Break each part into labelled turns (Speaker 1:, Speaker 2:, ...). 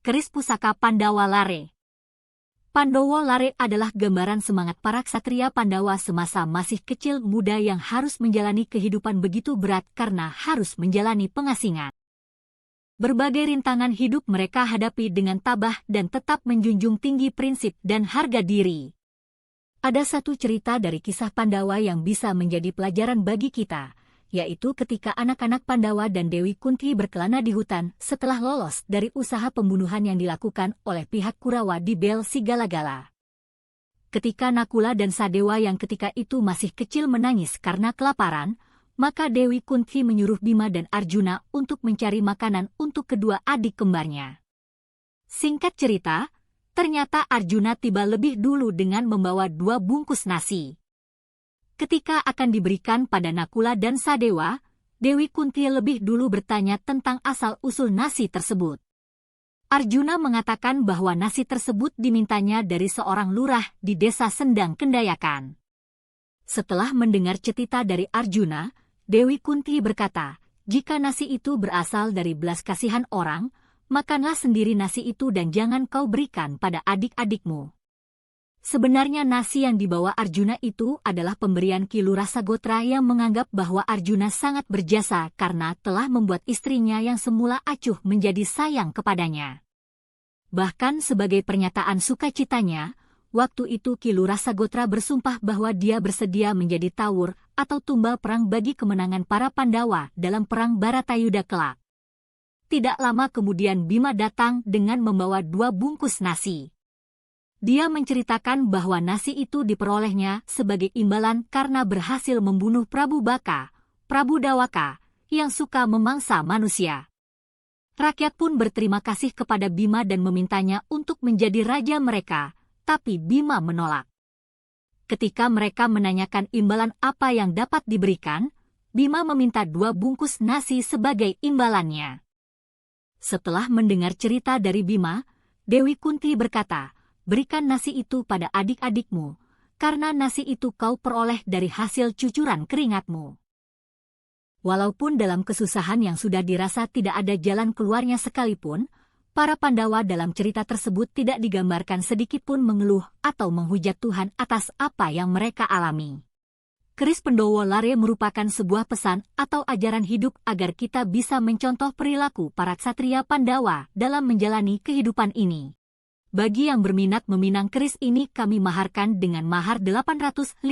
Speaker 1: Keris Pusaka Pandawa Lare. Pandawa Lare adalah gambaran semangat para ksatria Pandawa semasa masih kecil muda yang harus menjalani kehidupan begitu berat karena harus menjalani pengasingan. Berbagai rintangan hidup mereka hadapi dengan tabah dan tetap menjunjung tinggi prinsip dan harga diri. Ada satu cerita dari kisah Pandawa yang bisa menjadi pelajaran bagi kita, yaitu ketika anak-anak Pandawa dan Dewi Kunti berkelana di hutan setelah lolos dari usaha pembunuhan yang dilakukan oleh pihak Kurawa di Bel Sigalagala. Ketika Nakula dan Sadewa yang ketika itu masih kecil menangis karena kelaparan, maka Dewi Kunti menyuruh Bima dan Arjuna untuk mencari makanan untuk kedua adik kembarnya. Singkat cerita, ternyata Arjuna tiba lebih dulu dengan membawa 2 bungkus nasi. Ketika akan diberikan pada Nakula dan Sadewa, Dewi Kunti lebih dulu bertanya tentang asal-usul nasi tersebut. Arjuna mengatakan bahwa nasi tersebut dimintanya dari seorang lurah di desa Sendang Kendayakan. Setelah mendengar cerita dari Arjuna, Dewi Kunti berkata, "Jika nasi itu berasal dari belas kasihan orang, makanlah sendiri nasi itu dan jangan kau berikan pada adik-adikmu." Sebenarnya nasi yang dibawa Arjuna itu adalah pemberian Ki Lurah Sagotra yang menganggap bahwa Arjuna sangat berjasa karena telah membuat istrinya yang semula acuh menjadi sayang kepadanya. Bahkan sebagai pernyataan sukacitanya, waktu itu Ki Lurah Sagotra bersumpah bahwa dia bersedia menjadi tawur atau tumbal perang bagi kemenangan para Pandawa dalam perang Baratayuda kelak. Tidak lama kemudian Bima datang dengan membawa 2 bungkus nasi. Dia menceritakan bahwa nasi itu diperolehnya sebagai imbalan karena berhasil membunuh Prabu Baka, Prabu Dawaka, yang suka memangsa manusia. Rakyat pun berterima kasih kepada Bima dan memintanya untuk menjadi raja mereka, tapi Bima menolak. Ketika mereka menanyakan imbalan apa yang dapat diberikan, Bima meminta 2 bungkus nasi sebagai imbalannya. Setelah mendengar cerita dari Bima, Dewi Kunti berkata, "Berikan nasi itu pada adik-adikmu, karena nasi itu kau peroleh dari hasil cucuran keringatmu." Walaupun dalam kesusahan yang sudah dirasa tidak ada jalan keluarnya sekalipun, para Pandawa dalam cerita tersebut tidak digambarkan sedikitpun mengeluh atau menghujat Tuhan atas apa yang mereka alami. Keris Pandawa Lare merupakan sebuah pesan atau ajaran hidup agar kita bisa mencontoh perilaku para ksatria Pandawa dalam menjalani kehidupan ini. Bagi yang berminat meminang keris ini kami maharkan dengan mahar Rp850.000.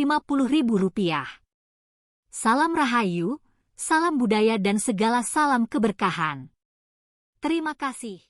Speaker 1: Salam Rahayu, salam budaya dan segala salam keberkahan. Terima kasih.